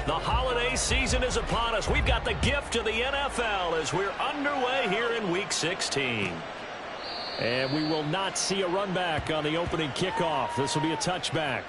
The holiday season is upon us. We've got the gift of the NFL as we're underway here in Week 16. And we will not see a run back on the opening kickoff. This will be a touchback.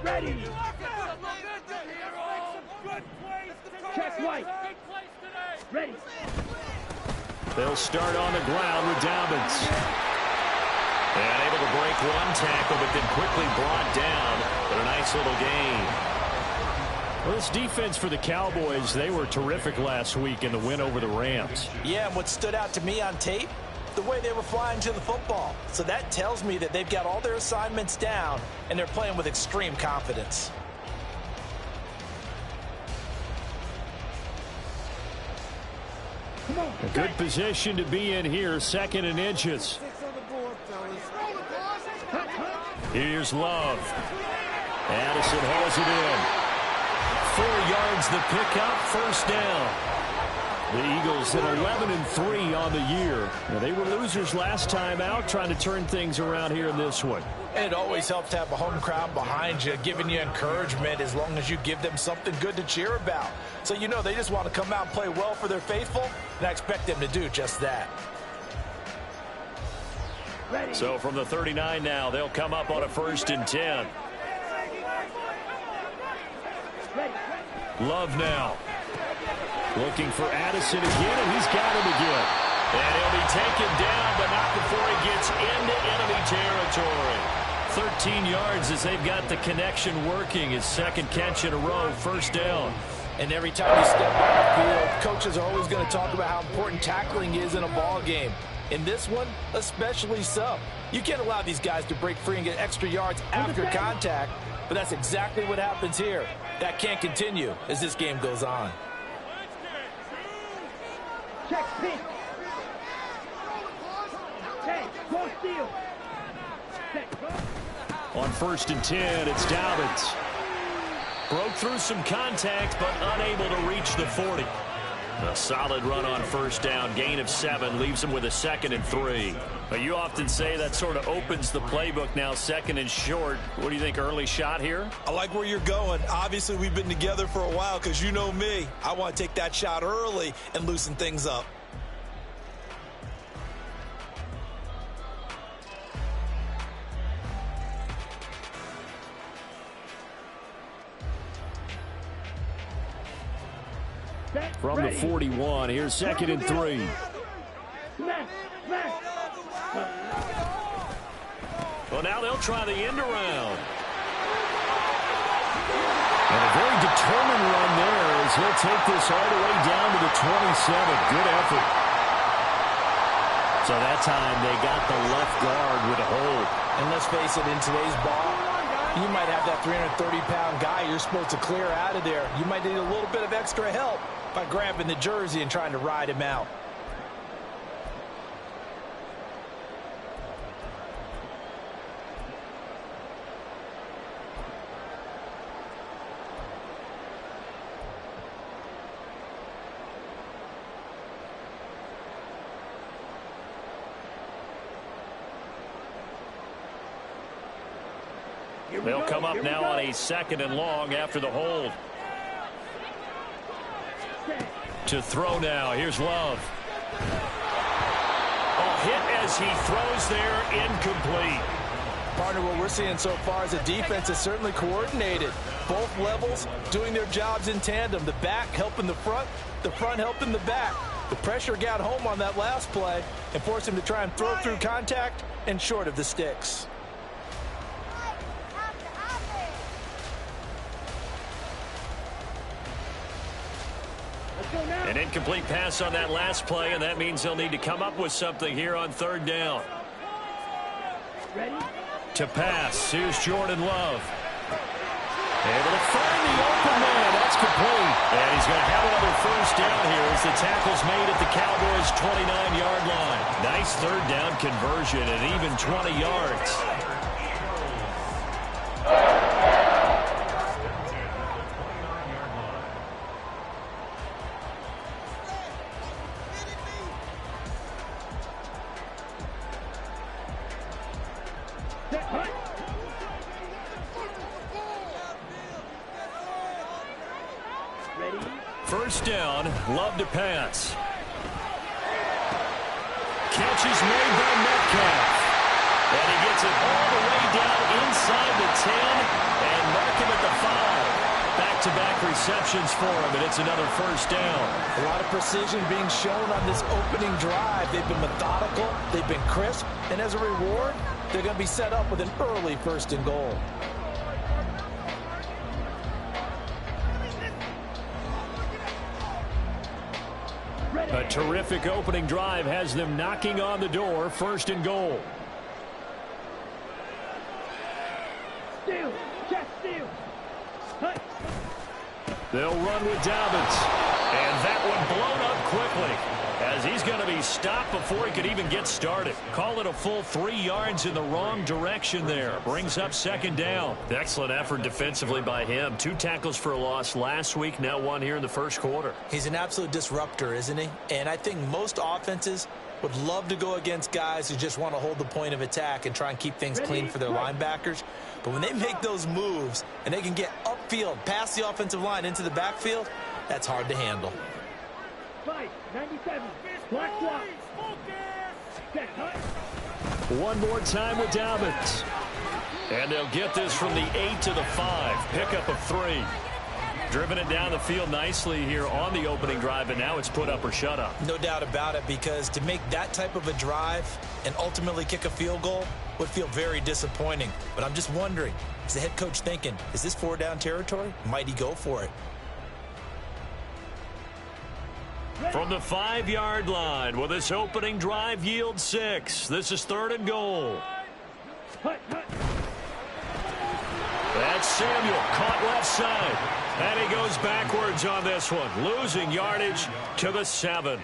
Ready. Check right. Ready. They'll start on the ground with Dobbins. And able to break one tackle, but then quickly brought down. But a nice little gain. Well, this defense for the Cowboys, they were terrific last week in the win over the Rams. Yeah, and what stood out to me on tape, the way they were flying to the football. So that tells me that they've got all their assignments down, and they're playing with extreme confidence. A good position to be in here, 2nd and inches. Here's Love. Addison hauls it in. 4 yards the pickup, 1st down. The Eagles at 11-3 on the year. Now, they were losers last time out, trying to turn things around here in this one. And it always helps to have a home crowd behind you, giving you encouragement as long as you give them something good to cheer about. So you know they just want to come out and play well for their faithful, and I expect them to do just that. So from the 39 now, they'll come up on a 1st and 10. Love now. Looking for Addison again, and he's got him again. And he'll be taken down, but not before he gets into enemy territory. 13 yards as they've got the connection working. His 2nd catch in a row, 1st down. And every time you step on the field, coaches are always going to talk about how important tackling is in a ball game. In this one, especially so. You can't allow these guys to break free and get extra yards after contact, but that's exactly what happens here. That can't continue as this game goes on. Check pitch. Hey, go steal. On 1st and 10, it's Dobbins. Broke through some contact, but unable to reach the 40. A solid run on 1st down. Gain of 7 leaves him with a 2nd and 3. But you often say that sort of opens the playbook now, 2nd and short. What do you think, early shot here? I like where you're going. Obviously, we've been together for a while because you know me. I want to take that shot early and loosen things up. From the 41, here's 2nd and 3. Well, now they'll try the end around. And a very determined run there as he'll take this all the way down to the 27. Good effort. So that time they got the left guard with a hold. And let's face it, in today's ball, you might have that 330-pound guy you're supposed to clear out of there. You might need a little bit of extra help by grabbing the jersey and trying to ride him out. They'll come up now on a 2nd and long after the hold. To throw now. Here's Love. A hit as he throws there, incomplete. Partner, what we're seeing so far is the defense is certainly coordinated. Both levels doing their jobs in tandem. The back helping the front helping the back. The pressure got home on that last play and forced him to try and throw through contact and short of the sticks. An incomplete pass on that last play, and that means they'll need to come up with something here on 3rd down. Ready? To pass, here's Jordan Love. Able to find the open man. That's complete. And he's going to have another 1st down here as the tackle's made at the Cowboys' 29-yard line. Nice 3rd down conversion and even 20 yards. First down, Love to pass. Catch is made by Metcalf. And he gets it all the way down inside the 10 and mark him at the 5. Back-to-back receptions for him, and it's another 1st down. A lot of precision being shown on this opening drive. They've been methodical, they've been crisp, and as a reward, they're going to be set up with an early 1st and goal. A terrific opening drive has them knocking on the door. 1st and goal. Steal. Check steal. Hut. They'll run with Dobbins. And that one blown up quickly as he's going to be stopped before he could even get started. Call it a full 3 yards in the wrong direction there. Brings up 2nd down. Excellent effort defensively by him. 2 tackles for a loss last week, now 1 here in the 1st quarter. He's an absolute disruptor, isn't he? And I think most offenses would love to go against guys who just want to hold the point of attack and try and keep things clean for their linebackers. But when they make those moves and they can get upfield, past the offensive line into the backfield, that's hard to handle. 97. Black block. Check, hut. One more time with Dobbins. And they'll get this from the 8 to the 5. Pickup of 3. Driven it down the field nicely here on the opening drive, and now it's put up or shut up. No doubt about it, because to make that type of a drive and ultimately kick a field goal would feel very disappointing. But I'm just wondering, is the head coach thinking, is this 4-down territory? Might he go for it? From the 5-yard line, will this opening drive yield 6? This is 3rd and goal. That's Samuel, caught left side. And he goes backwards on this one, losing yardage to the 7.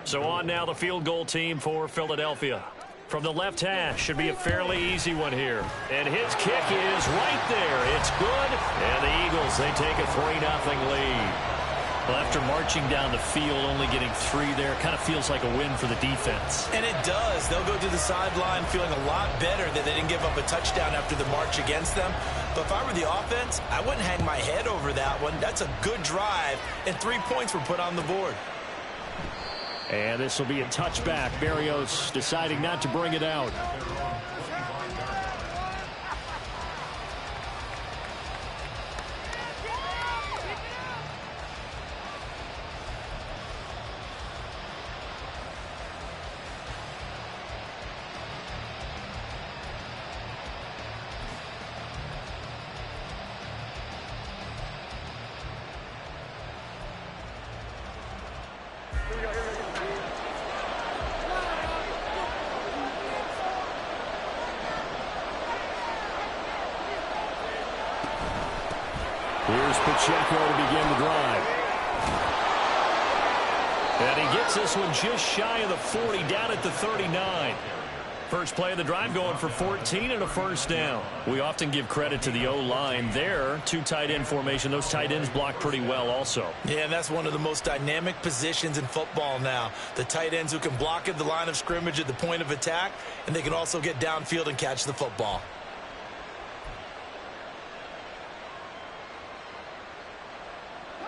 So on now the field goal team for Philadelphia. From the left hash, should be a fairly easy one here. And his kick is right there. It's good. And the Eagles, they take a 3-0 lead. Well, after marching down the field, only getting 3 there, kind of feels like a win for the defense. And it does. They'll go to the sideline feeling a lot better that they didn't give up a touchdown after the march against them. But if I were the offense, I wouldn't hang my head over that one. That's a good drive, and 3 points were put on the board. And this will be a touchback. Berrios deciding not to bring it out. Here's Pacheco to begin the drive. And he gets this one just shy of the 40, down at the 39. First play of the drive going for 14 and a first down. We often give credit to the O-line there. 2 tight end formation. Those tight ends block pretty well also. Yeah, and that's one of the most dynamic positions in football now. The tight ends who can block at the line of scrimmage at the point of attack, and they can also get downfield and catch the football.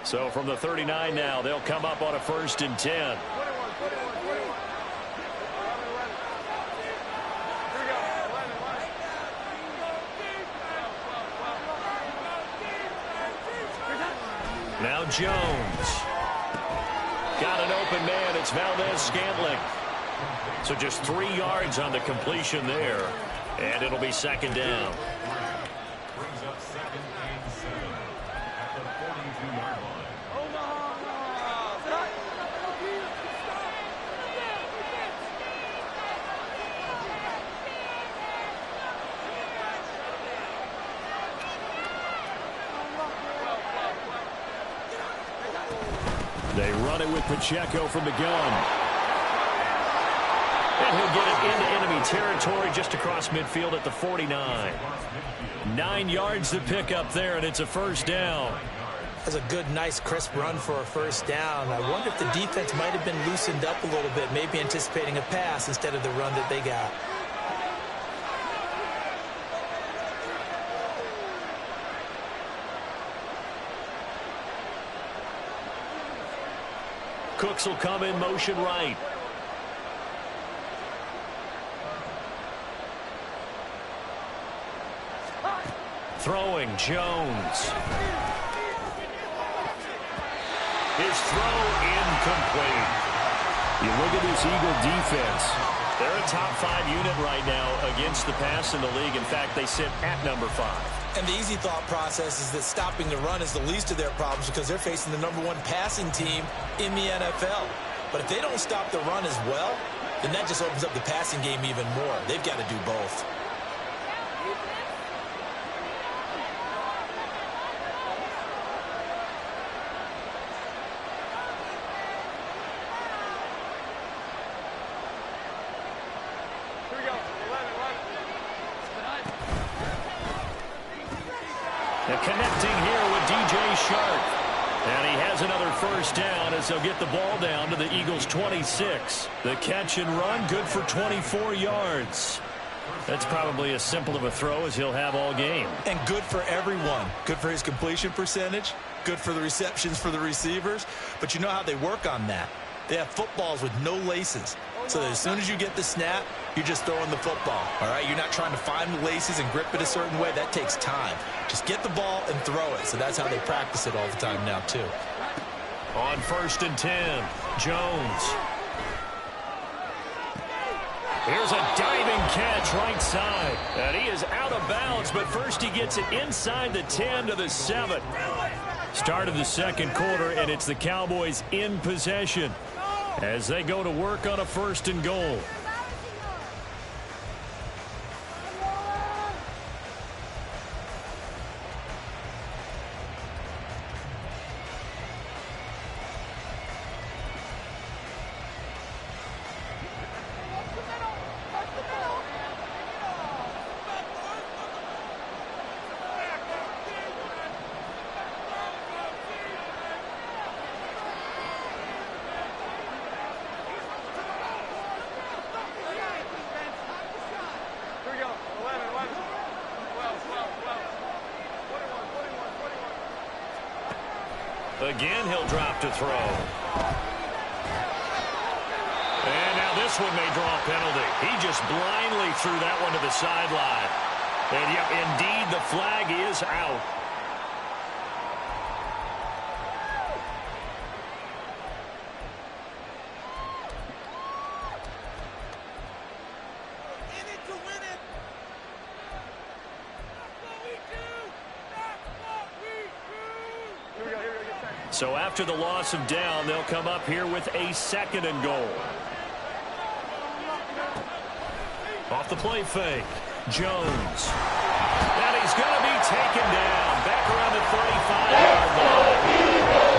So from the 39 now, they'll come up on a 1st and 10. Now Jones. Got an open man. It's Valdez-Scantling. So just 3 yards on the completion there. And it'll be 2nd down. Brings up 2nd and 7 at the 42-yard line. They run it with Pacheco from the gun. And he'll get it into enemy territory just across midfield at the 49. 9 yards to pick up there, and it's a 1st down. That's a good, nice, crisp run for a 1st down. I wonder if the defense might have been loosened up a little bit, maybe anticipating a pass instead of the run that they got. Cooks will come in motion right. Throwing Jones. His throw incomplete. You look at this Eagle defense. They're a top 5 unit right now against the pass in the league. In fact, they sit at number 5. And the easy thought process is that stopping the run is the least of their problems because they're facing the number 1 passing team in the NFL. But if they don't stop the run as well, then that just opens up the passing game even more. They've got to do both. Connecting here with DJ Shark. And he has another 1st down as they'll get the ball down to the Eagles' 26. The catch and run, good for 24 yards. That's probably as simple of a throw as he'll have all game. And good for everyone. Good for his completion percentage. Good for the receptions for the receivers. But you know how they work on that. They have footballs with no laces. So that as soon as you get the snap, you're just throwing the football. All right, you're not trying to find the laces and grip it a certain way. That takes time. Just get the ball and throw it. So that's how they practice it all the time now, too. On 1st and 10, Jones. Here's a diving catch right side. And he is out of bounds, but first he gets it inside the 10 to the 7. Start of the 2nd quarter, and it's the Cowboys in possession as they go to work on a 1st and goal. Again, he'll drop to throw. And now this one may draw a penalty. He just blindly threw that one to the sideline. And yep, indeed, the flag is out. So after the loss of down, they'll come up here with a 2nd and goal. Off the play fake. Jones. And he's going to be taken down. Back around the 35-yard line.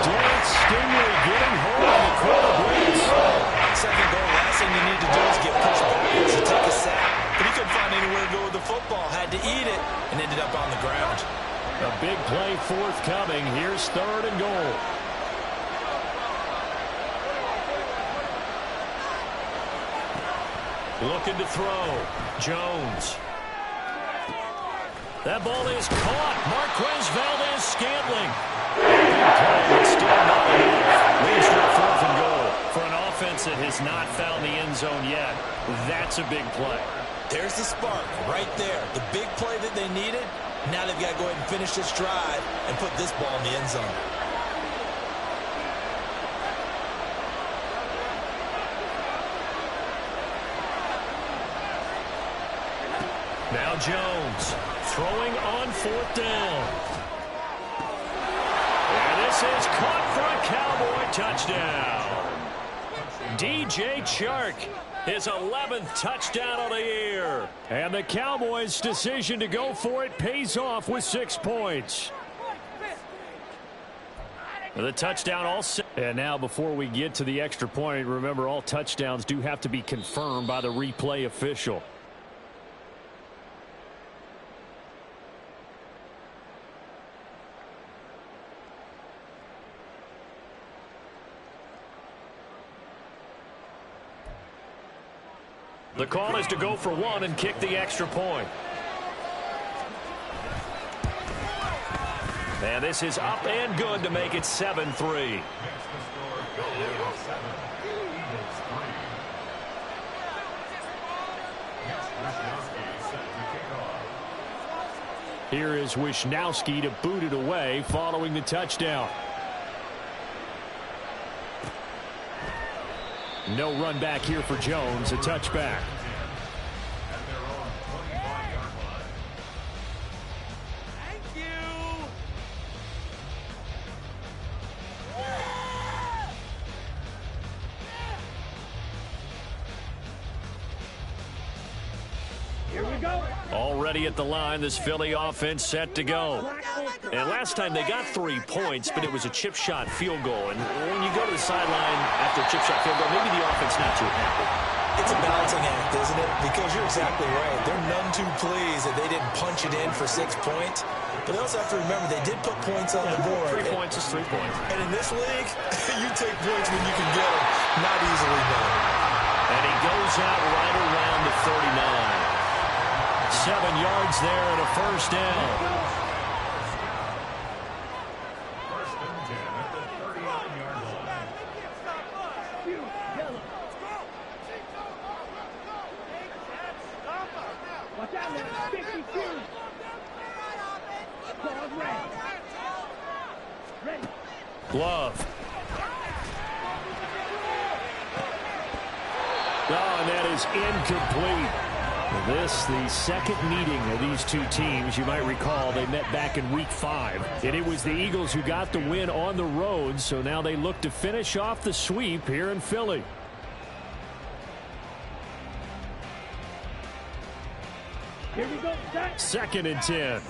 Derek Stingley getting home on the quarter blitz. 2nd goal, last thing you need to do is get pushed backwards to take a sack. But he couldn't find anywhere to go with the football. Had to eat it and ended up on the ground. A big play forthcoming. Here's 3rd and goal. Looking to throw. Jones. That ball is caught. Marquez Valdez-Scantling. Big play, but still not enough. Leads to a 4th and goal. For an offense that has not found the end zone yet, that's a big play. There's the spark right there. The big play that they needed. Now they've got to go ahead and finish this drive and put this ball in the end zone. Now Jones throwing on 4th down. And this is caught for a Cowboy touchdown. DJ Chark, his 11th touchdown of the year. And the Cowboys' decision to go for it pays off with 6 points. The touchdown all set. And now before we get to the extra point, remember all touchdowns do have to be confirmed by the replay official. The call is to go for 1 and kick the extra point. And this is up and good to make it 7-3. Here is Wisnowski to boot it away following the touchdown. No run back here for Jones, a touchback. Already at the line, this Philly offense set to go. And last time they got 3 points, but it was a chip shot field goal. And when you go to the sideline after a chip shot field goal, maybe the offense not too happy. It's a balancing act, isn't it? Because you're exactly right. They're none too pleased that they didn't punch it in for 6 points. But they also have to remember they did put points on the board. 3 points is 3 points. And in this league, you take points when you can get them. Not easily done. And he goes out right around the 39. 7 yards there and a 1st down. 1st and 10 at the 39-yard line. Watch out now, 52. Ball ready. Glove. Oh, and that is incomplete. This, the 2nd meeting of these 2 teams. You might recall they met back in week 5. And it was the Eagles who got the win on the road. So now they look to finish off the sweep here in Philly. Here we go. 2nd and 10.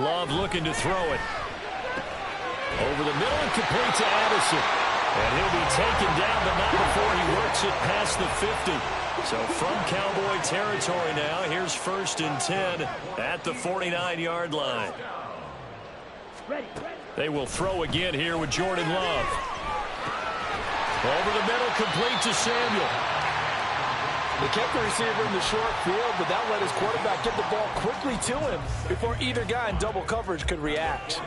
Love looking to throw it. Over the middle and complete to Addison. And he'll be taken down, but not before he works it past the 50. So from Cowboy territory now, here's 1st and 10 at the 49-yard line. They will throw again here with Jordan Love. Over the middle, complete to Samuel. They kept the receiver in the short field, but that let his quarterback get the ball quickly to him before either guy in double coverage could react.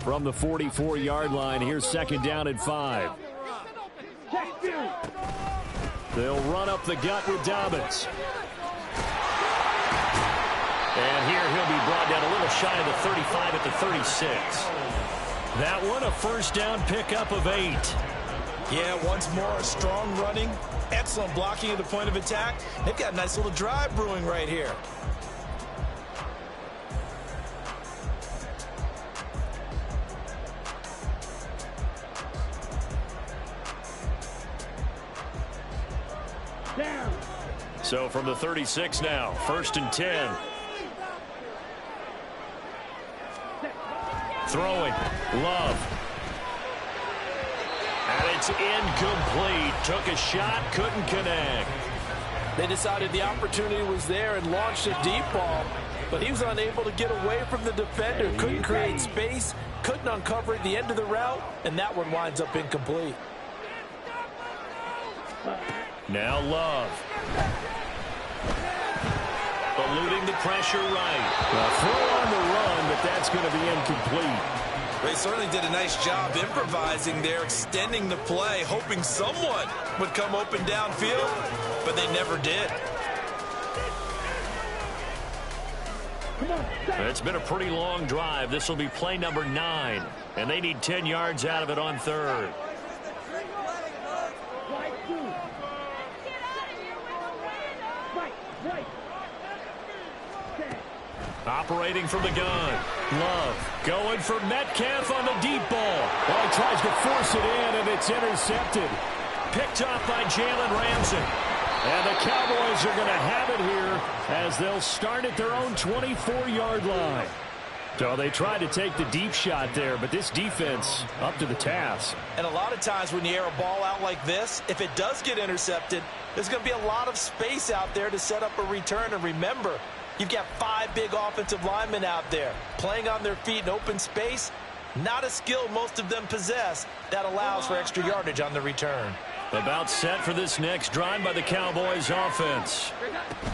From the 44-yard line, here's second down and 5. They'll run up the gut with Dobbins. And here he'll be brought down a little shy of the 35 at the 36. That one, a first down pickup of 8. Yeah, once more, strong running, excellent blocking at the point of attack. They've got a nice little drive brewing right here. Down. So from the 36 now, first and 10. Throwing, Love. And it's incomplete. Took a shot, couldn't connect. They decided the opportunity was there and launched a deep ball, but he was unable to get away from the defender. Couldn't create space, couldn't uncover at the end of the route, and that one winds up incomplete. Now Love. Eluding the pressure right. A throw on the run, but that's going to be incomplete. They certainly did a nice job improvising there, extending the play, hoping someone would come open downfield, but they never did. It's been a pretty long drive. This will be play number 9, and they need 10 yards out of it on third. Operating from the gun. Love going for Metcalf on the deep ball. Well, he tries to force it in, and it's intercepted. Picked off by Jalen Ramsey. And the Cowboys are going to have it here as they'll start at their own 24-yard line. So they tried to take the deep shot there, but this defense up to the task. And a lot of times when you air a ball out like this, if it does get intercepted, there's going to be a lot of space out there to set up a return. And remember, you've got 5 big offensive linemen out there playing on their feet in open space. Not a skill most of them possess that allows for extra yardage on the return. About set for this next drive by the Cowboys offense.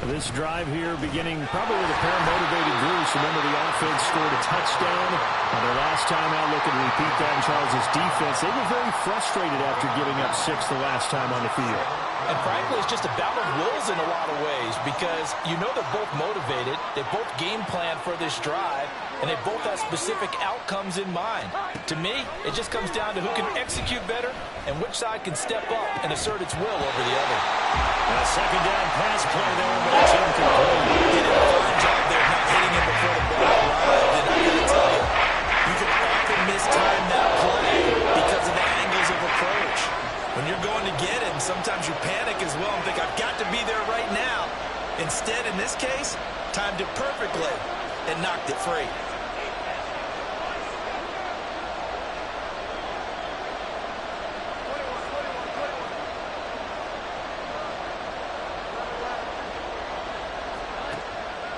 This drive here beginning probably with a pair of motivated Bruce. Remember, the offense scored a touchdown on their last time out. Looking to repeat that in Charles' defense. They were very frustrated after giving up 6 the last time on the field. And frankly, it's just a battle of wills in a lot of ways because you know they're both motivated. They both game plan for this drive, and they both have specific outcomes in mind. To me, it just comes down to who can execute better and which side can step up and assert its will over the other. A second down pass play there, but it's incomplete. He did a fine job there not hitting him before the ball arrived. And I'm going to tell you, you can often mistime that play because of the angles of approach. When you're going to get it, and sometimes you panic as well and think, I've got to be there right now. Instead, in this case, timed it perfectly and knocked it free.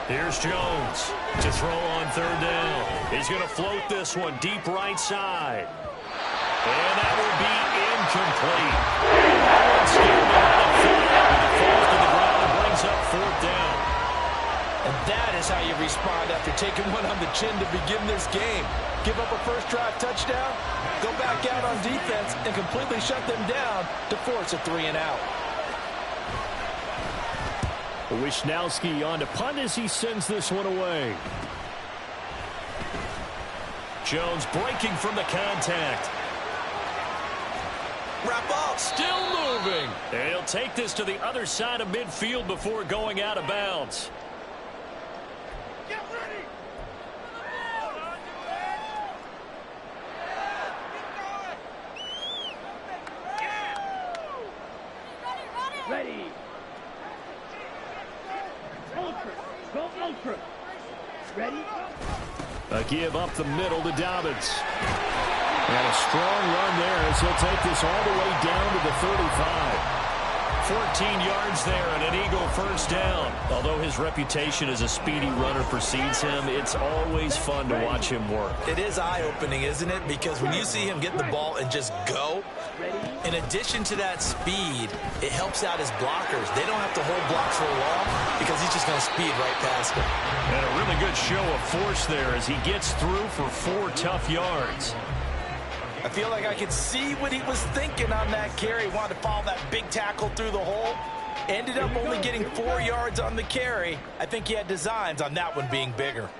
Here's Jones to throw on third down. He's going to float this one deep right side. And that will be incomplete. That one's still behind the flag, but it falls to the ground and brings up fourth down. And that is how you respond after taking one on the chin to begin this game. Give up a first drive touchdown, go back out on defense, and completely shut them down to force a 3-and-out. Wishnowski on to punt as he sends this one away. Jones breaking from the contact. Wrap up. Still moving. And he'll take this to the other side of midfield before going out of bounds. Get ready. Ready. Ultra. Go ultra. Ready? A give up the middle to Dobbins. And a strong run there as he'll take this all the way down to the 35. 14 yards there and an Eagle first down. Although his reputation as a speedy runner precedes him, it's always fun to watch him work. It is eye-opening, isn't it? Because when you see him get the ball and just go, in addition to that speed, it helps out his blockers. They don't have to hold blocks for long because he's just going to speed right past them. And a really good show of force there as he gets through for 4 tough yards. I feel like I could see what he was thinking on that carry. Wanted to follow that big tackle through the hole. Ended up only getting 4 yards on the carry. I think he had designs on that one being bigger.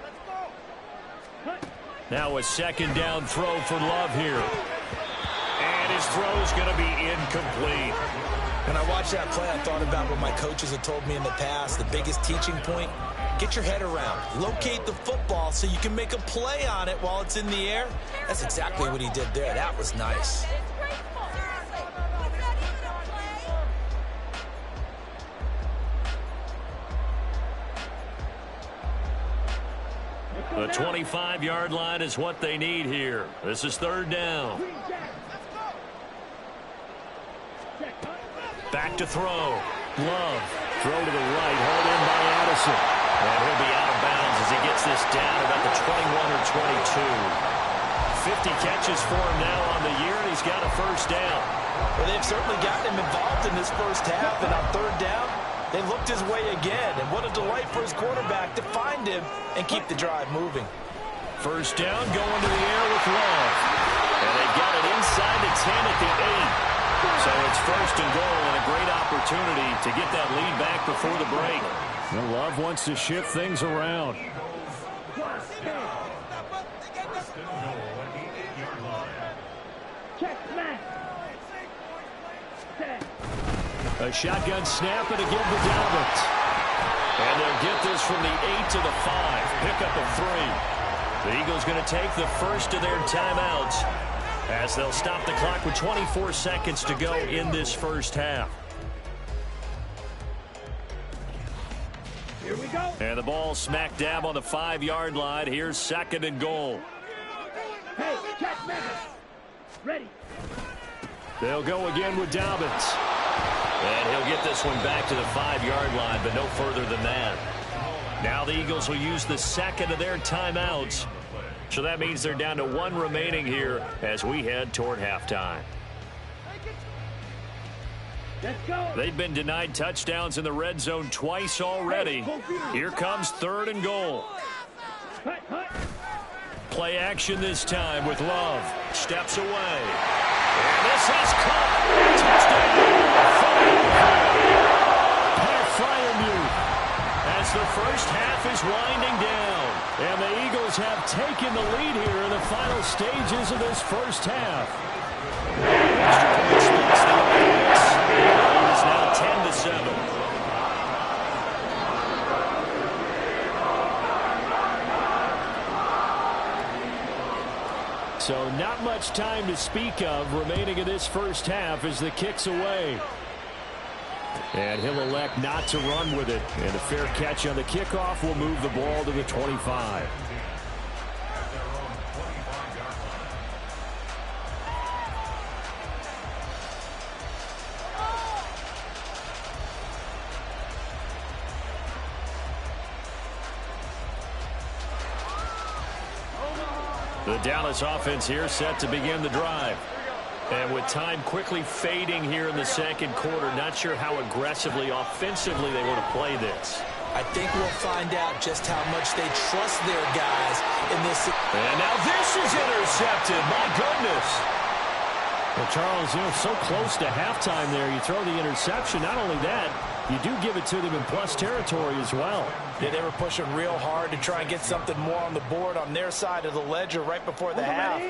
Now a second down throw for Love here. And his throw's going to be incomplete. When I watched that play, I thought about what my coaches had told me in the past. The biggest teaching point, get your head around. Locate the football so you can make a play on it while it's in the air. That's exactly what he did there. That was nice. The 25-yard line is what they need here. This is third down. Back to throw. Love. Throw to the right. Hauled in by Addison. And he'll be out of bounds as he gets this down about the 21 or 22. 50 catches for him now on the year, and he's got a first down. Well, they've certainly gotten him involved in this first half, and on third down, they looked his way again. And what a delight for his quarterback to find him and keep the drive moving. First down going to the air with Love. And they've got it inside the 10 at the 8. So it's first and goal and a great opportunity to get that lead back before the break. And Love wants to shift things around. A shotgun snap and a give to Dobbins. And they'll get this from the 8 to the 5. Pickup of 3. The Eagles going to take the first of their timeouts as they'll stop the clock with 24 seconds to go in this first half. Here we go. And the ball smack dab on the 5-yard line. Here's second and goal. Hey, check Megan. Ready. They'll go again with Dobbins. And he'll get this one back to the 5-yard line, but no further than that. Now the Eagles will use the second of their timeouts. So that means they're down to 1 remaining here as we head toward halftime. Let's go. They've been denied touchdowns in the red zone twice already. Here comes third and goal. Hut, hut. Play action this time with Love. Steps away. And this is caught. Touchdown. As the first half is winding down. And the Eagles have taken the lead here in the final stages of this first half. Extra point splits the offense. It is now 10-7. So not much time to speak of remaining in this first half as the kick's away. And he'll elect not to run with it. And a fair catch on the kickoff will move the ball to the 25. The Dallas offense here set to begin the drive. And with time quickly fading here in the second quarter, not sure how aggressively, offensively they want to play this. I think we'll find out just how much they trust their guys in this. And now this is intercepted. My goodness. Well, Charles, you know, so close to halftime there. You throw the interception. Not only that, you do give it to them in plus territory as well. Yeah, they were pushing real hard to try and get something more on the board on their side of the ledger right before the half.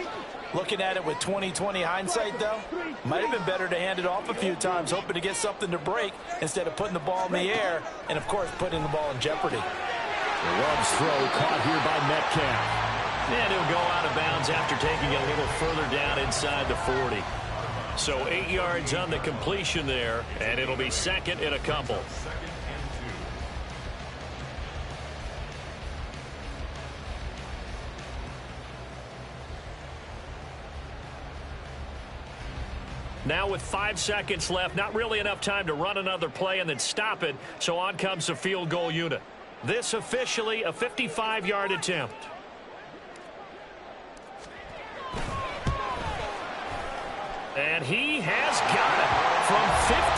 Looking at it with 20/20 hindsight, though, might have been better to hand it off a few times, hoping to get something to break instead of putting the ball in the air and, of course, putting the ball in jeopardy. Love's throw caught here by Metcalf. And he'll go out of bounds after taking it a little further down inside the 40. So 8 yards on the completion there, and it'll be second and a couple. Now with 5 seconds left, not really enough time to run another play and then stop it, so on comes the field goal unit. This officially a 55-yard attempt. And he has got it from 55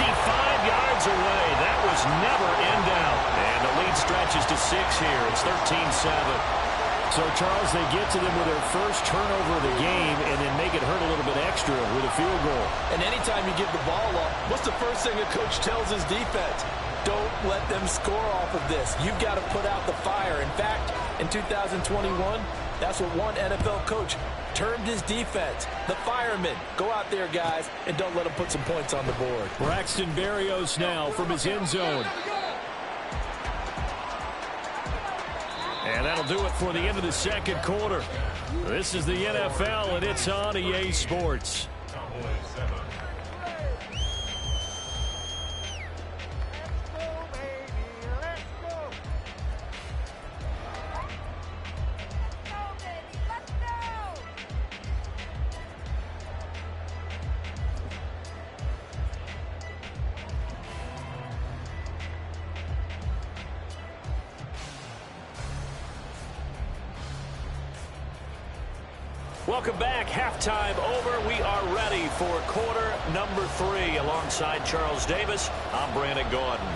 yards away. That was never in doubt. And the lead stretches to 6 here. It's 13-7. So, Charles, they get to them with their first turnover of the game and then make it hurt a little bit extra with a field goal. And anytime you give the ball up, what's the first thing a coach tells his defense? Don't let them score off of this. You've got to put out the fire. In fact, in 2021, that's what one NFL coach termed his defense. The firemen. Go out there, guys, and don't let them put some points on the board. Braxton Berrios now from his end zone. And that'll do it for the end of the second quarter. This is the NFL, and it's on EA Sports. Welcome back. Halftime over. We are ready for quarter number 3. Alongside Charles Davis, I'm Brandon Gordon.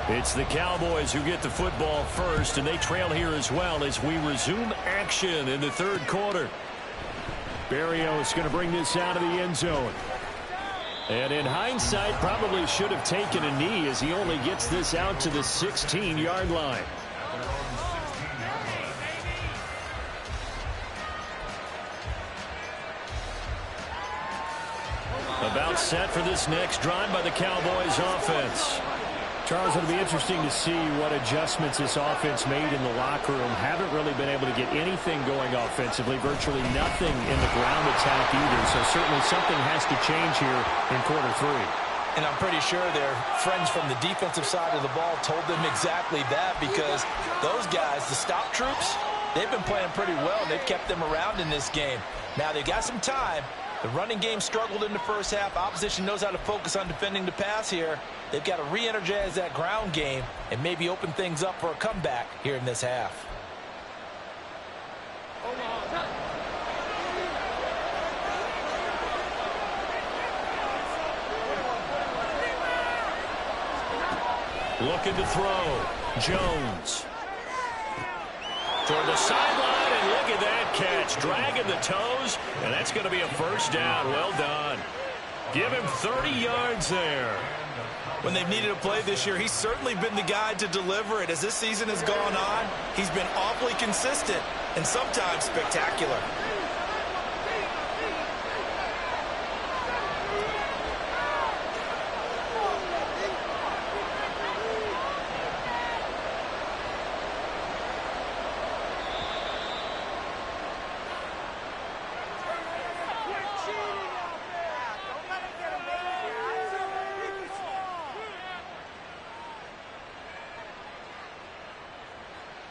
It's the Cowboys who get the football first, and they trail here as well as we resume action in the third quarter. Berrios going to bring this out of the end zone. And in hindsight, probably should have taken a knee as he only gets this out to the 16-yard line. About set for this next drive by the Cowboys offense. Charles, it'll be interesting to see what adjustments this offense made in the locker room. Haven't really been able to get anything going offensively, virtually nothing in the ground attack either. So certainly something has to change here in quarter 3. And I'm pretty sure their friends from the defensive side of the ball told them exactly that, because those guys, the stop troops, they've been playing pretty well. They've kept them around in this game. Now they've got some time. The running game struggled in the first half. Opposition knows how to focus on defending the pass here. They've got to re-energize that ground game and maybe open things up for a comeback here in this half. Looking to throw. Jones. Toward the sideline, and look at that catch. Dragging the toes, and that's going to be a first down. Well done. Give him 30 yards there. When they've needed a play this year, he's certainly been the guy to deliver it. As this season has gone on, he's been awfully consistent and sometimes spectacular.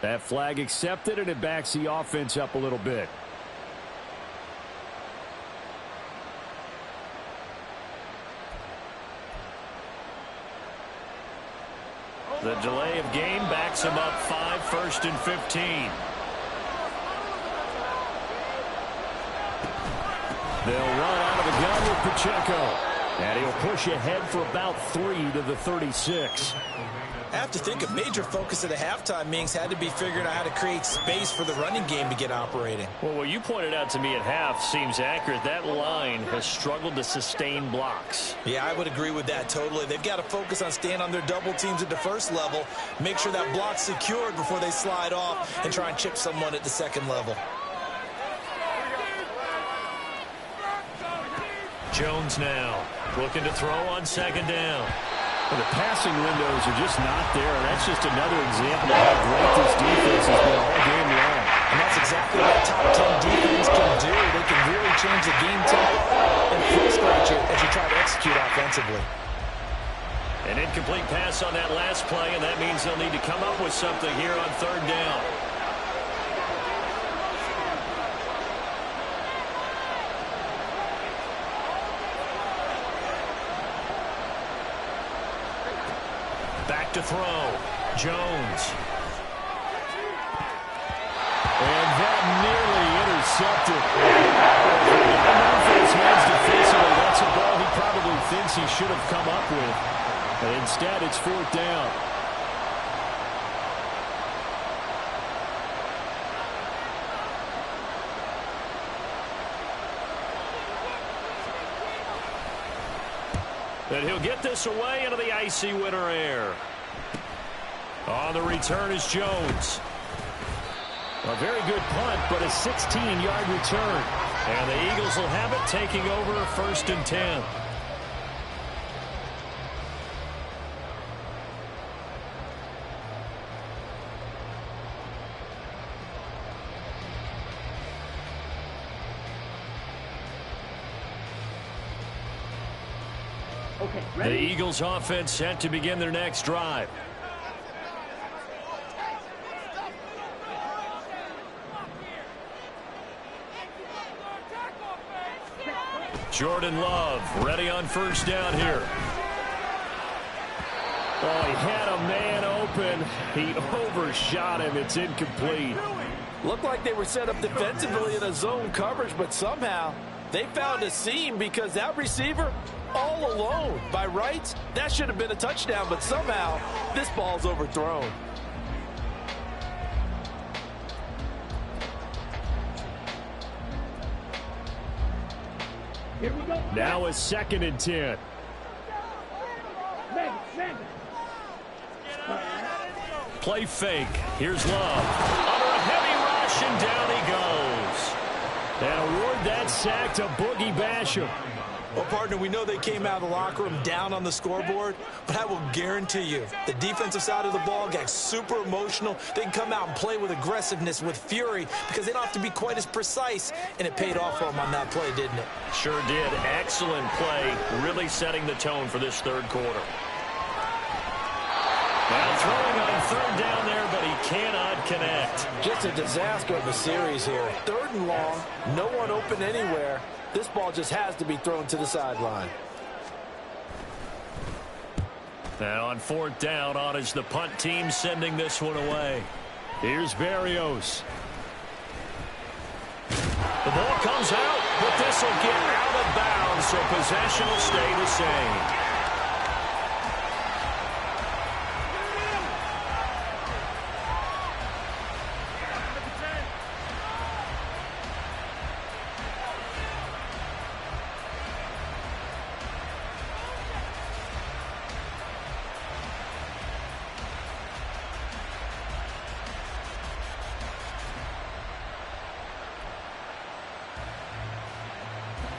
That flag accepted, and it backs the offense up a little bit. The delay of game backs him up 5, 1st and 15. They'll run out of the gun with Pacheco. And he'll push ahead for about 3 to the 36. I have to think a major focus at the halftime meetings had to be figuring out how to create space for the running game to get operating. Well, what you pointed out to me at half seems accurate. That line has struggled to sustain blocks. Yeah, I would agree with that totally. They've got to focus on staying on their double teams at the first level, make sure that block's secured before they slide off and try and chip someone at the second level. Jones now looking to throw on second down. Well, the passing windows are just not there. That's just another example of how great this defense has been all game long. And that's exactly what top 10 defense can do. They can really change the game tempo and frustrate you as you try to execute offensively. An incomplete pass on that last play, and that means they'll need to come up with something here on third down. Back to throw. Jones. And that nearly intercepted. For his hands defensively, that's a ball he probably thinks he should have come up with. But instead, it's fourth down. And he'll get this away into the icy winter air. On the return is Jones. A very good punt, but a 16-yard return. And the Eagles will have it, taking over first and 10. Okay, The ready? Eagles offense set to begin their next drive. Jordan Love ready on first down here. Oh, he had a man open. He overshot him. It's incomplete. Looked like they were set up defensively in a zone coverage, but somehow they found a seam because that receiver all alone. By rights, that should have been a touchdown, but somehow this ball's overthrown. Here we go. Now a second and 10. Vegas. Play fake. Here's Love. Under a heavy rush, and down he goes. And award that sack to Boogie Basham. Well, partner, we know they came out of the locker room down on the scoreboard, but I will guarantee you the defensive side of the ball got super emotional. They can come out and play with aggressiveness, with fury, because they don't have to be quite as precise, and it paid off for them on that play, didn't it? Sure did. Excellent play, really setting the tone for this third quarter. Now throwing on third down there, but he cannot connect. Just a disaster of a series here. Third and long, no one open anywhere. This ball just has to be thrown to the sideline. Now on fourth down, on is the punt team sending this one away. Here's Berrios. The ball comes out, but this will get out of bounds, so possession will stay the same.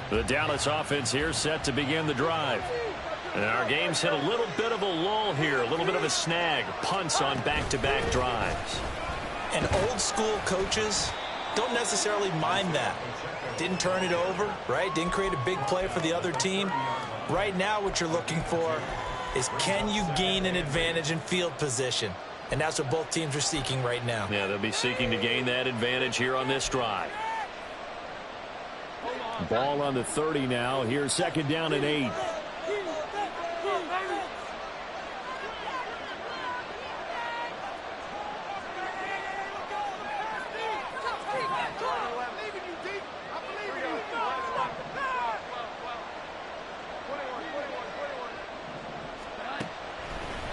The Dallas offense here set to begin the drive. And our game's hit a little bit of a lull here, a little bit of a snag. Punts on back-to-back drives. And old-school coaches don't necessarily mind that. Didn't turn it over, right? Didn't create a big play for the other team. Right now what you're looking for is, can you gain an advantage in field position? And that's what both teams are seeking right now. Yeah, they'll be seeking to gain that advantage here on this drive. Ball on the 30 now. Here's second down and 8.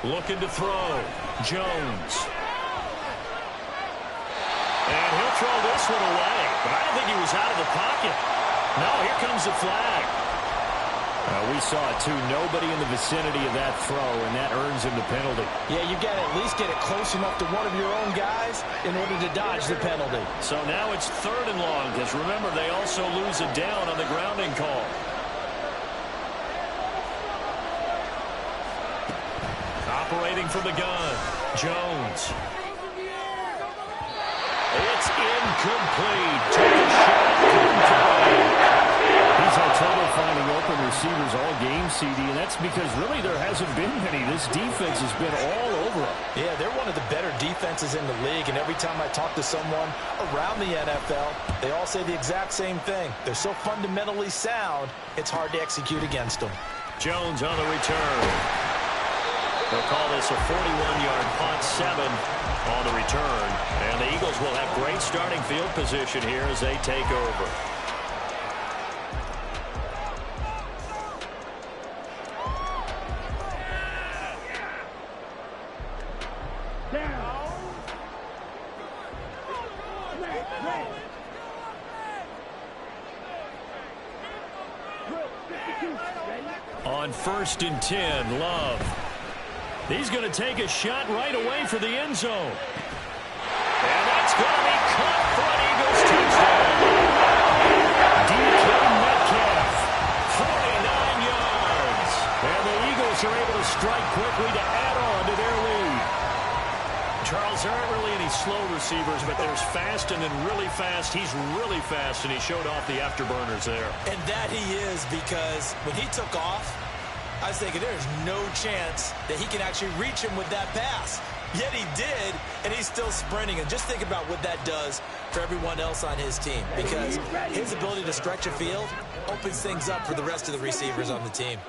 Looking to throw. Jones. And he'll throw this one away. But I don't think he was out of the pocket. No, here comes the flag. We saw it, too. Nobody in the vicinity of that throw, and that earns him the penalty. Yeah, you got to at least get it close enough to one of your own guys in order to dodge the penalty. So now it's third and long, because remember, they also lose a down on the grounding call. Operating from the gun, Jones. It's incomplete. Took a shot, couldn't throw. He's had trouble finding open receivers all game, CD, and that's because really there hasn't been many. This defense has been all over them. Yeah, they're one of the better defenses in the league, and every time I talk to someone around the NFL, they all say the exact same thing. They're so fundamentally sound, it's hard to execute against them. Jones on the return. They'll call this a 41-yard punt, 7 on the return. And the Eagles will have great starting field position here as they take over. On 1st and 10, Love. He's going to take a shot right away for the end zone. And that's going to be caught for an Eagles touchdown. DK Metcalf, 49 yards. And the Eagles are able to strike quickly to add on to their lead. Charles, there aren't really any slow receivers, but there's fast and then really fast. He's really fast, and he showed off the afterburners there. And that he is, because when he took off, I was thinking there's no chance that he can actually reach him with that pass. Yet he did, and he's still sprinting. And just think about what that does for everyone else on his team, because his ability to stretch a field opens things up for the rest of the receivers on the team.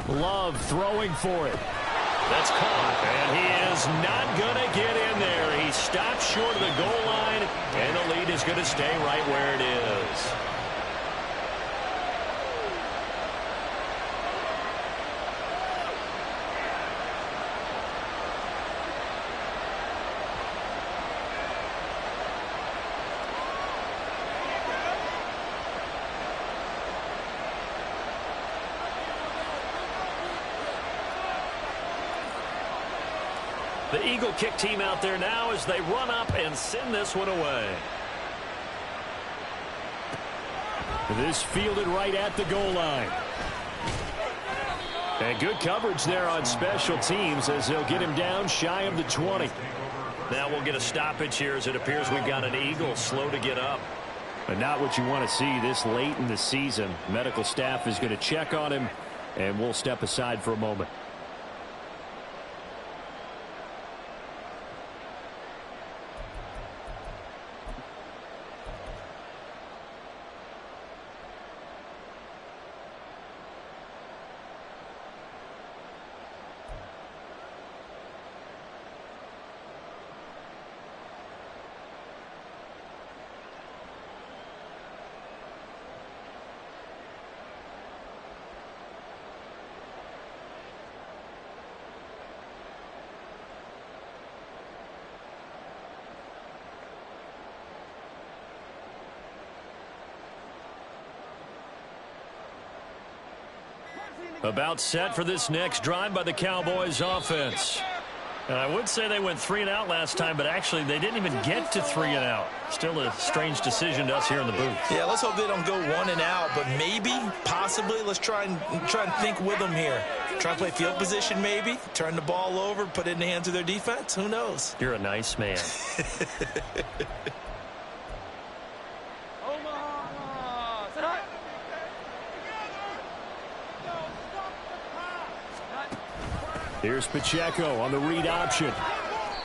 Love throwing for it. That's caught, and he is not going to get in there. He stopped short of the goal line, and the lead is going to stay right where it is. The Eagle kick team out there now as they run up and send this one away. This fielded right at the goal line. And good coverage there on special teams as they'll get him down shy of the 20. Now we'll get a stoppage here as it appears we've got an Eagle slow to get up. But not what you want to see this late in the season. Medical staff is going to check on him, and we'll step aside for a moment. About set for this next drive by the Cowboys offense. And I would say they went 3 and out last time, but actually they didn't even get to 3 and out. Still a strange decision to us here in the booth. Yeah, let's hope they don't go 1 and out, but maybe, possibly, let's try and think with them here. Try to play field position maybe, turn the ball over, put it in the hands of their defense. Who knows? You're a nice man. Here's Pacheco on the read option.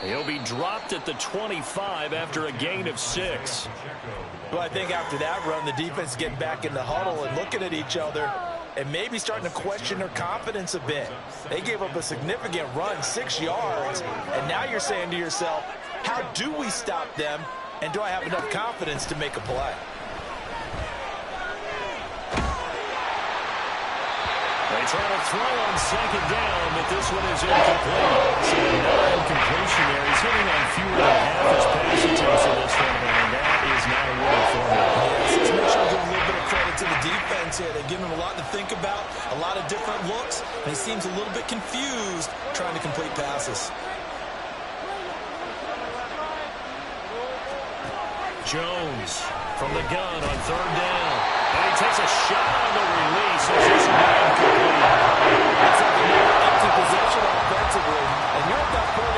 He'll be dropped at the 25 after a gain of 6. Well, I think after that run, the defense getting back in the huddle and looking at each other and maybe starting to question their confidence a bit. They gave up a significant run, 6 yards, and now you're saying to yourself, how do we stop them, and do I have enough confidence to make a play? They try to throw on 2nd down, but this one is incomplete. So no completion there. He's hitting on fewer than half his pass attempts in this one, and that is not a winning formula. Yes, let's make sure we give a little bit of credit to the defense here. They've given him a lot to think about, a lot of different looks, and he seems a little bit confused trying to complete passes. Jones from the gun on 3rd down. And he takes a shot on the release. It's just not complete. It's like another empty possession offensively, and you're at that point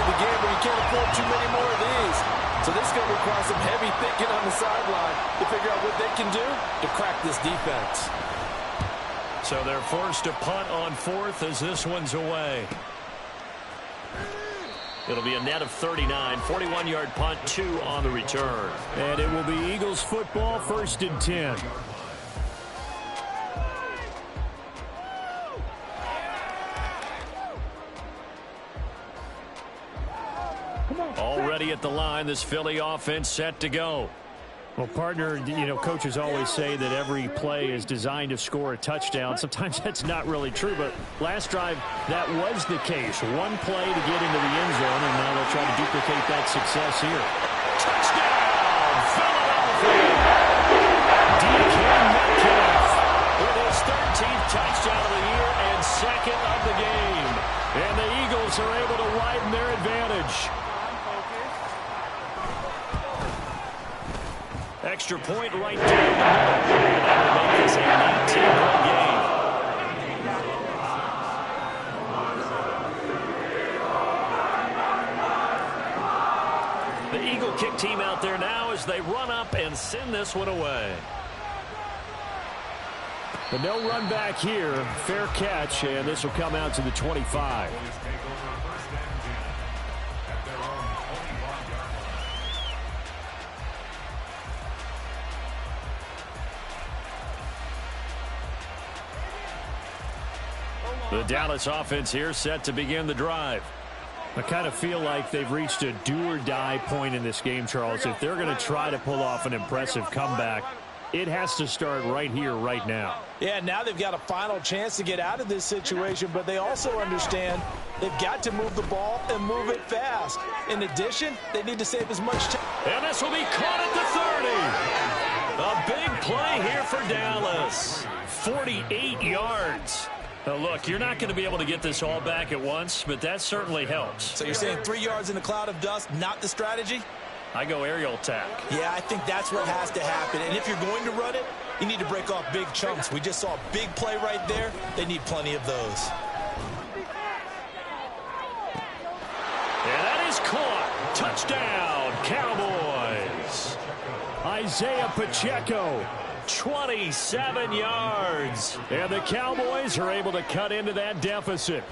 defense. So they're forced to punt on fourth as this one's away. It'll be a net of 39, 41-yard punt, 2 on the return. And it will be Eagles football, 1st and 10. Already at the line, this Philly offense set to go. Well, partner, you know, coaches always say that every play is designed to score a touchdown. Sometimes that's not really true, but last drive, that was the case. One play to get into the end zone, and now they'll try to duplicate that success here. Touchdown, Philadelphia! DK Metcalf with his 13th touchdown of the year and 2nd of the game. And the Eagles are able to widen their advantage. Extra point right down the middle. And that will make this a 19-point game. The Eagle kick team out there now as they run up and send this one away. But no run back here. Fair catch, and this will come out to the 25. The Dallas offense here set to begin the drive. I kind of feel like they've reached a do-or-die point in this game, Charles. If they're going to try to pull off an impressive comeback, it has to start right here, right now. Yeah, now they've got a final chance to get out of this situation, but they also understand they've got to move the ball and move it fast. In addition, they need to save as much time. And this will be caught at the 30. A big play here for Dallas. 48 yards. Now, look, you're not going to be able to get this all back at once, but that certainly helps. So you're saying 3 yards in a cloud of dust, not the strategy? I go aerial attack. Yeah, I think that's what has to happen. And if you're going to run it, you need to break off big chunks. We just saw a big play right there. They need plenty of those. And that is caught. Touchdown, Cowboys. Isaiah Pacheco. 27 yards. And the Cowboys are able to cut into that deficit.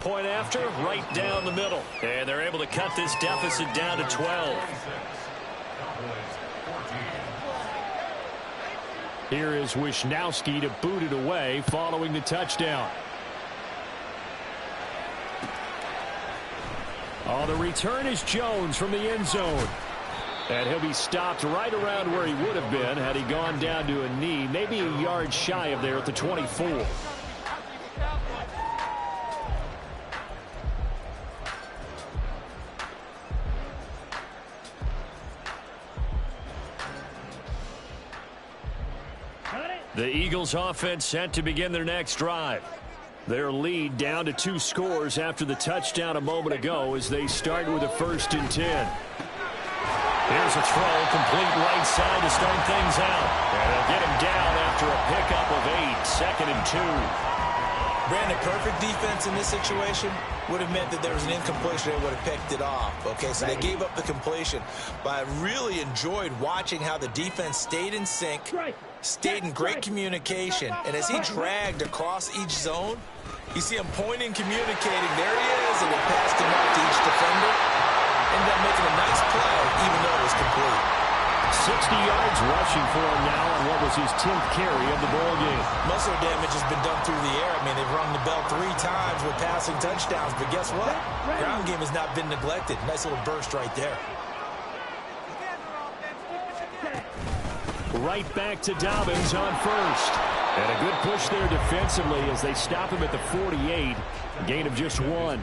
Point after, right down the middle. And they're able to cut this deficit down to 12. Here is Wisnowski to boot it away following the touchdown. On the return is Jones from the end zone. And he'll be stopped right around where he would have been had he gone down to a knee, maybe a yard shy of there at the 24. The Eagles offense set to begin their next drive. Their lead down to 2 scores after the touchdown a moment ago as they start with a 1st and 10. Here's a throw, complete right side to start things out. And they'll get him down after a pickup of 8, 2nd and 2. Brandon, perfect defense in this situation would have meant that there was an incompletion. They would have picked it off. Okay, so they gave up the completion. But I really enjoyed watching how the defense stayed in sync, stayed in great communication. And as he dragged across each zone, you see him pointing, communicating. There he is, and they passed him out to each defender. Ended up making a nice play, even though it was complete. 60 yards rushing for him now on what was his 10th carry of the ball game. Muscle damage has been done through the air. I mean, they've rung the bell 3 times with passing touchdowns, but guess what? Ground game has not been neglected. Nice little burst right there. Right back to Dobbins on first. And a good push there defensively as they stop him at the 48. Gain of just 1.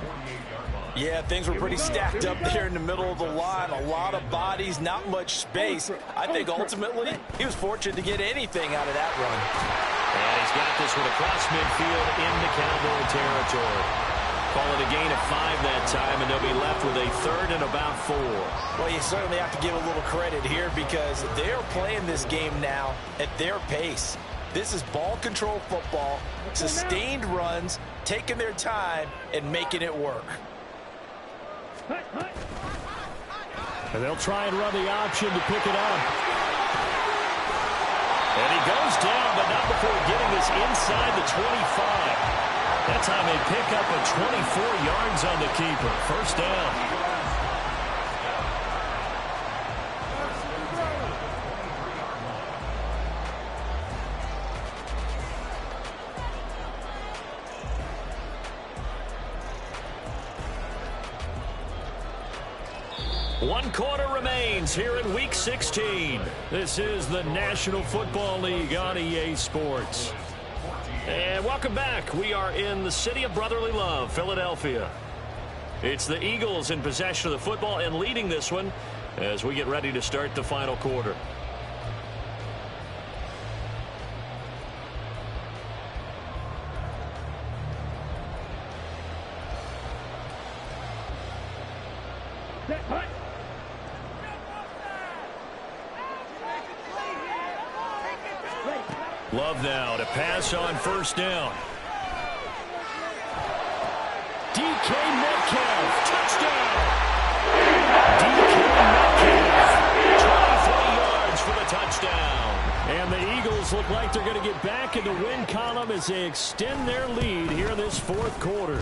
Yeah, things were pretty stacked up there in the middle of the line. A lot of bodies, not much space. I think ultimately he was fortunate to get anything out of that run. And he's got this one across midfield into Cowboy territory. Call it a gain of 5 that time, and they'll be left with a 3rd and about 4. Well, you certainly have to give a little credit here because they're playing this game now at their pace. This is ball control football, sustained runs, taking their time and making it work. And they'll try and run the option to pick it up. And he goes down, but not before getting this inside the 25. That time they pick up a 24 yards on the keeper. First down. One quarter remains here in Week 16. This is the National Football League on EA Sports. And welcome back. We are in the city of brotherly love, Philadelphia. It's the Eagles in possession of the football and leading this one as we get ready to start the final quarter. Love now to pass on first down. DK Metcalf, touchdown! DK Metcalf, 23 yards for the touchdown. And the Eagles look like they're going to get back in the win column as they extend their lead here in this fourth quarter.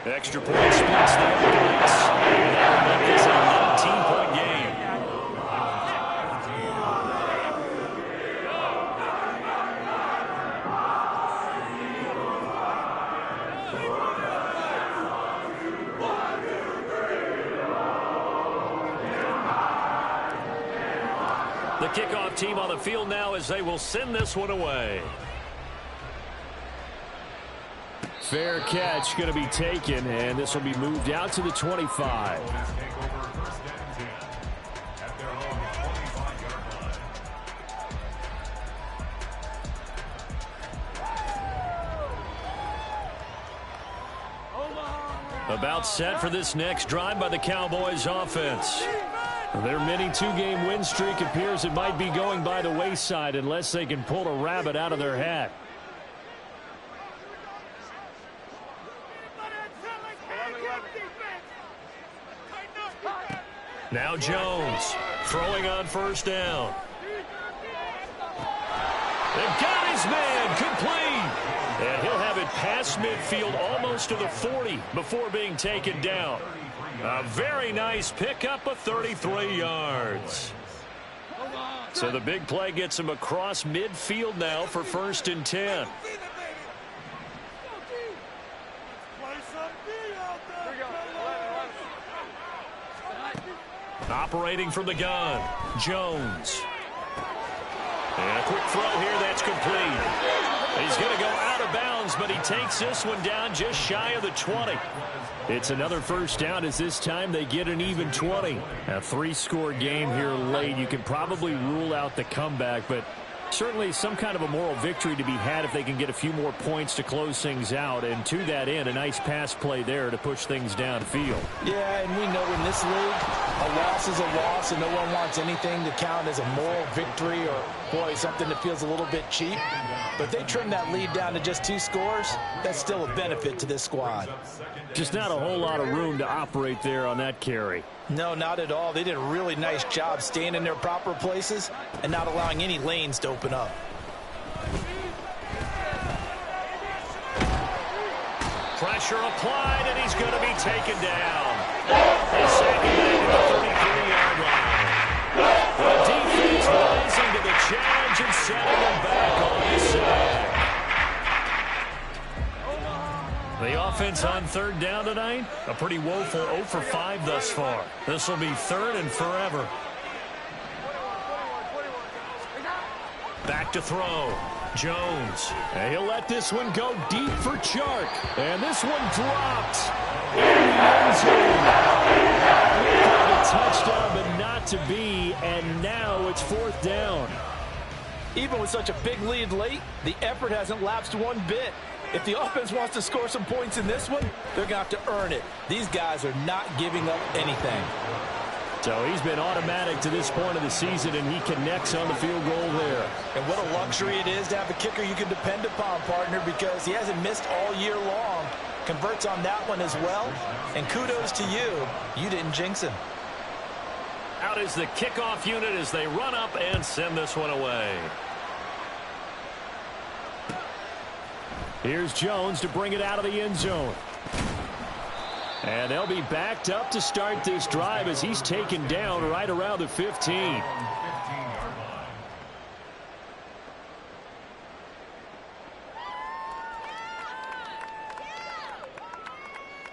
Extra point splits the points. That will make this an 18-point game. The kickoff team on the field now as they will send this one away. Fair catch going to be taken, and this will be moved out to the 25. About set for this next drive by the Cowboys offense. Their mini two-game win streak appears it might be going by the wayside unless they can pull a rabbit out of their hat. Now Jones throwing on first down. They've got his man complete. And he'll have it past midfield almost to the 40 before being taken down. A very nice pickup of 33 yards. So the big play gets him across midfield now for 1st and 10. Operating from the gun, Jones. And a quick throw here that's complete. He's going to go out of bounds, but he takes this one down just shy of the 20. It's another first down as this time they get an even 20. A 3-score game here late. You can probably rule out the comeback, but certainly some kind of a moral victory to be had if they can get a few more points to close things out. And to that end, a nice pass play there to push things downfield. Yeah, and we know in this league, a loss is a loss, and no one wants anything to count as a moral victory or, boy, something that feels a little bit cheap. But they trim that lead down to just 2 scores. That's still a benefit to this squad. Just not a whole lot of room to operate there on that carry. No, not at all. They did a really nice job staying in their proper places and not allowing any lanes to open up. Pressure applied, and he's going to be taken down. They sack him at the 33-yard line. The defense rising to the challenge and setting him back on his sack. The offense on 3rd down tonight, a pretty woeful 0 for 5 thus far. This will be 3rd and forever. Back to throw. Jones. And he'll let this one go deep for Chark. And this one dropped in the end zone. A touchdown, but not to be. And now it's 4th down. Even with such a big lead late, the effort hasn't lapsed one bit. If the offense wants to score some points in this one, they're going to have to earn it. These guys are not giving up anything. So he's been automatic to this point of the season, and he connects on the field goal there. And what a luxury it is to have a kicker you can depend upon, partner, because he hasn't missed all year long. Converts on that one as well. And kudos to you. You didn't jinx him. Out is the kickoff unit as they run up and send this one away. Here's Jones to bring it out of the end zone. And they'll be backed up to start this drive as he's taken down right around the 15.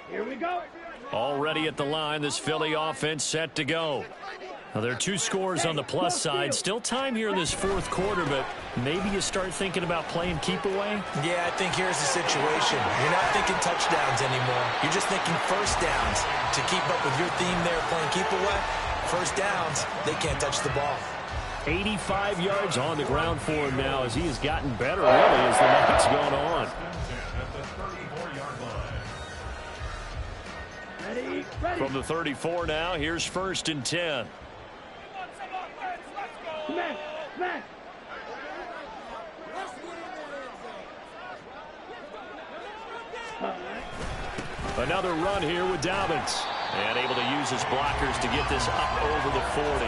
Here we go. Already at the line, this Philly offense set to go. Now, there are 2 scores on the plus side. Still time here in this fourth quarter, but maybe you start thinking about playing keep away? Yeah, I think here's the situation. You're not thinking touchdowns anymore. You're just thinking first downs. To keep up with your theme there playing keep away, first downs, they can't touch the ball. 85 yards on the ground for him now as he has gotten better, really, as the night's gone on. Ready, ready. From the 34 now, here's 1st and 10. Smash, smash. Another run here with Dobbins. And able to use his blockers to get this up over the 40.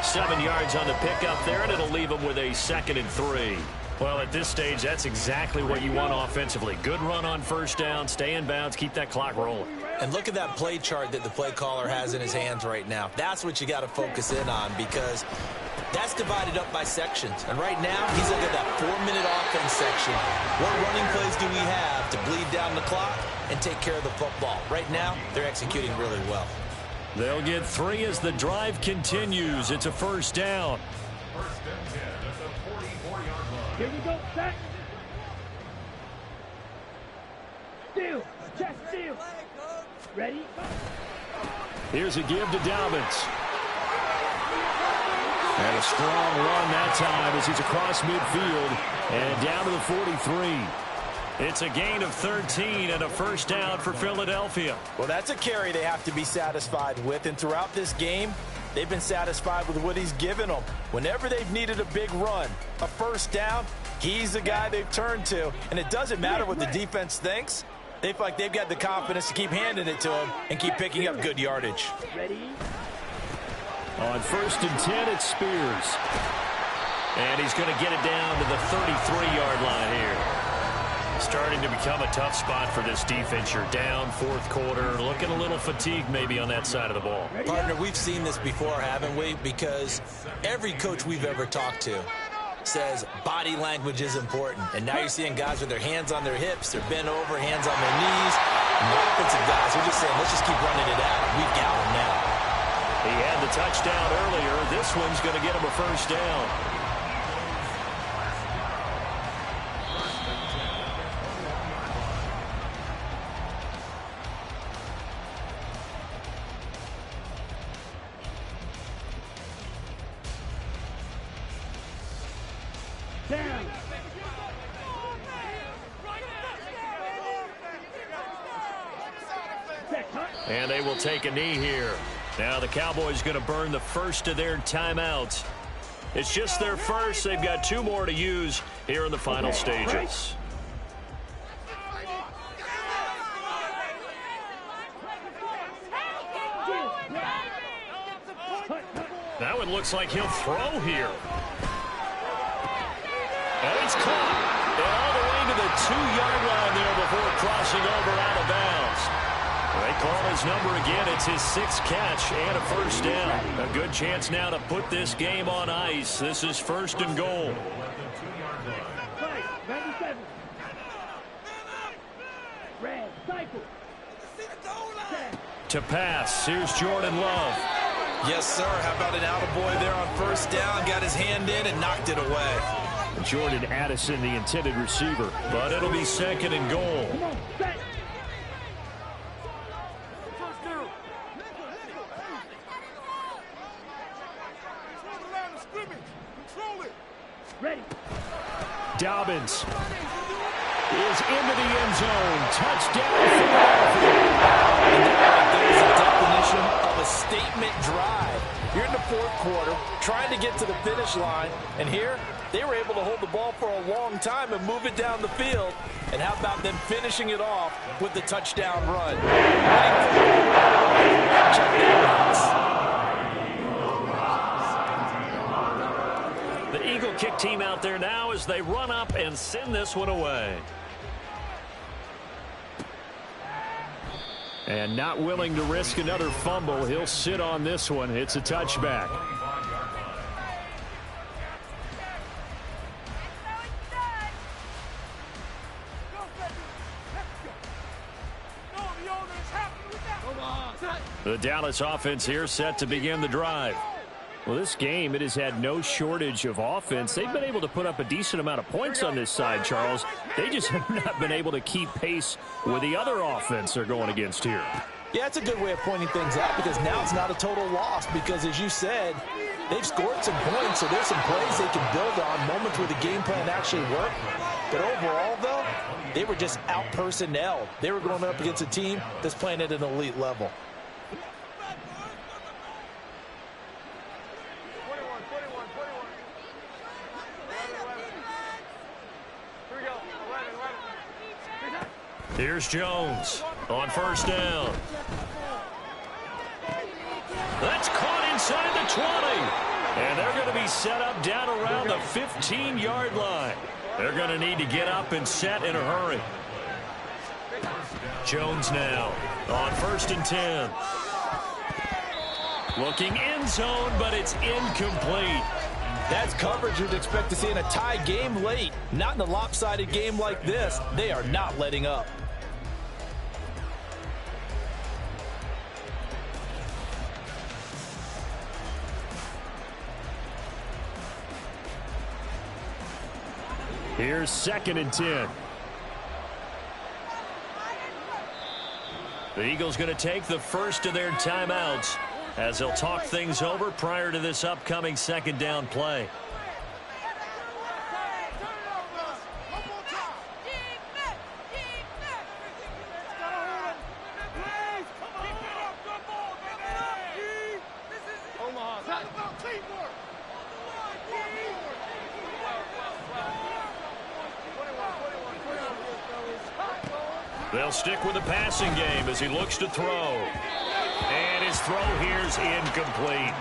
7 yards on the pickup there, and it'll leave him with a 2nd and 3. Well, at this stage, that's exactly what you want offensively. Good run on first down, stay in bounds, keep that clock rolling. And look at that play chart that the play caller has in his hands right now. That's what you got to focus in on because that's divided up by sections. And right now, he's looking at that 4-minute offense section. What running plays do we have to bleed down the clock and take care of the football? Right now, they're executing really well. They'll get 3 as the drive continues. It's a first down. First and 10 at the 44-yard line. Here we go, set. Steal, chest steal. Ready? Here's a give to Dobbins. And a strong run that time as he's across midfield and down to the 43. It's a gain of 13 and a first down for Philadelphia. Well, that's a carry they have to be satisfied with. And throughout this game, they've been satisfied with what he's given them. Whenever they've needed a big run, a first down, he's the guy they've turned to. And it doesn't matter what the defense thinks. They feel like they've got the confidence to keep handing it to him and keep picking up good yardage. Ready? On 1st and 10, it's Spears. And he's going to get it down to the 33-yard line here. Starting to become a tough spot for this defense. You're down, fourth quarter, looking a little fatigued maybe on that side of the ball. Partner, we've seen this before, haven't we? Because every coach we've ever talked to says body language is important. And now you're seeing guys with their hands on their hips, they're bent over, hands on their knees. And the offensive guys are just saying, let's just keep running it out. We've got them now. He had the touchdown earlier. This one's going to get him a first down. Down. And they will take a knee here. Now the Cowboys going to burn the first of their timeouts. It's just their first. They've got 2 more to use here in the final stages. That one looks like he'll throw here. And it's caught. And all the way to the 2-yard line there before crossing over out of bounds. They call his number again. It's his 6th catch and a first down. A good chance now to put this game on ice. This is 1st and goal. 97. Red, cycle. To pass, here's Jordan Love. Yes, sir. How about an attaboy there on first down? Got his hand in and knocked it away. Jordan Addison, the intended receiver. But it'll be 2nd and goal. Come on, set. Ready. Dobbins is into the end zone. Touchdown, Philadelphia. There's a definition of a statement drive. You're in the fourth quarter, trying to get to the finish line, and here they were able to hold the ball for a long time and move it down the field. And how about them finishing it off with the touchdown run? Check that box. The Eagle kick team out there now as they run up and send this one away. And not willing to risk another fumble. He'll sit on this one. It's a touchback. The Dallas offense here set to begin the drive. Well, this game, it has had no shortage of offense. They've been able to put up a decent amount of points on this side, Charles. They just have not been able to keep pace with the other offense they're going against here. Yeah, it's a good way of pointing things out because now it's not a total loss because, as you said, they've scored some points, so there's some plays they can build on, moments where the game plan actually worked. But overall, though, they were just out-personnelled. They were going up against a team that's playing at an elite level. Here's Jones on first down. That's caught inside the 20. And they're going to be set up down around the 15-yard line. They're going to need to get up and set in a hurry. Jones now on 1st and 10. Looking end zone, but it's incomplete. That's coverage you'd expect to see in a tie game late. Not in a lopsided game like this. They are not letting up. Here's 2nd and 10. The Eagles going to take the first of their timeouts as they'll talk things over prior to this upcoming 2nd down play. They'll stick with the passing game as he looks to throw. And his throw here's incomplete.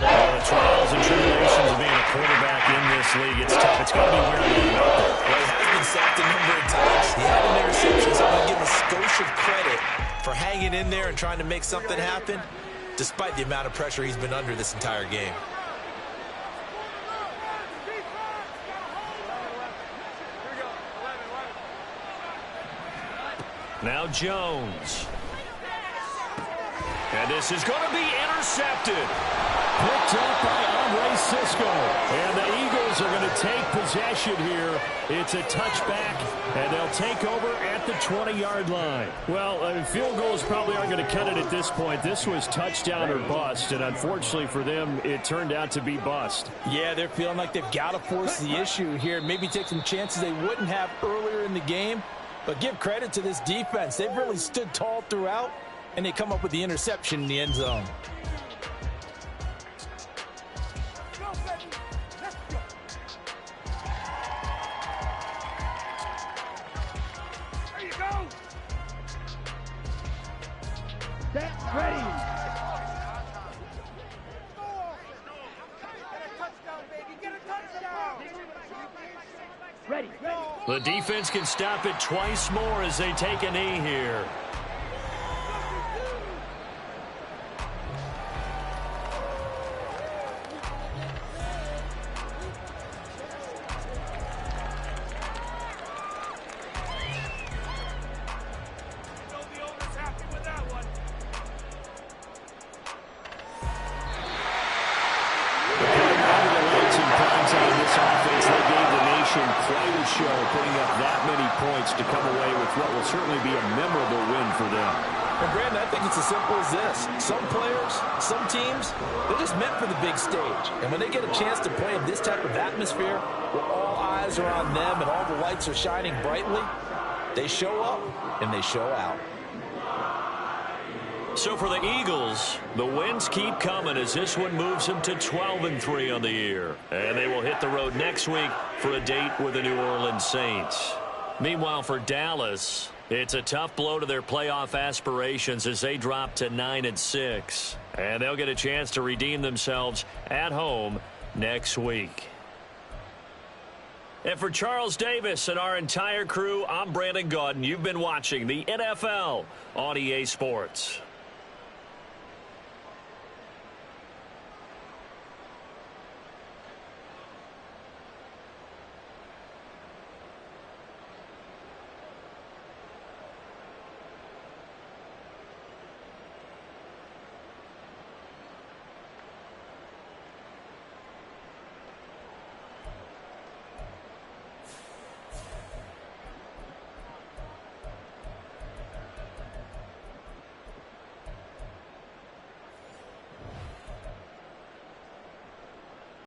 The trials and tribulations of being a quarterback in this league, it's tough. It's going to be weird. Well, he has been sacked a number of times. He had an interception, so I'm going to give him a skosh of credit for hanging in there and trying to make something happen, despite the amount of pressure he's been under this entire game. Now Jones. And this is going to be intercepted. Picked up by Aefl Sz. And the Eagles are going to take possession here. It's a touchback, and they'll take over at the 20-yard line. Well, field goals probably aren't going to cut it at this point. This was touchdown or bust, and unfortunately for them, it turned out to be bust. Yeah, they're feeling like they've got to force the issue here. Maybe take some chances they wouldn't have earlier in the game. But give credit to this defense. They've really stood tall throughout, and they come up with the interception in the end zone. There you go. Set, ready. Ready. The defense can stop it twice more as they take a knee here. Quite a show, putting up that many points to come away with what will certainly be a memorable win for them. Well, Brandon, I think it's as simple as this. Some players, some teams, they're just meant for the big stage. And when they get a chance to play in this type of atmosphere, where all eyes are on them and all the lights are shining brightly, they show up and they show out. So for the Eagles, the wins keep coming as this one moves them to 12-3 on the year. And they will hit the road next week for a date with the New Orleans Saints. Meanwhile, for Dallas, it's a tough blow to their playoff aspirations as they drop to 9-6. And they'll get a chance to redeem themselves at home next week. And for Charles Davis and our entire crew, I'm Brandon Gaudin. You've been watching the NFL on EA Sports.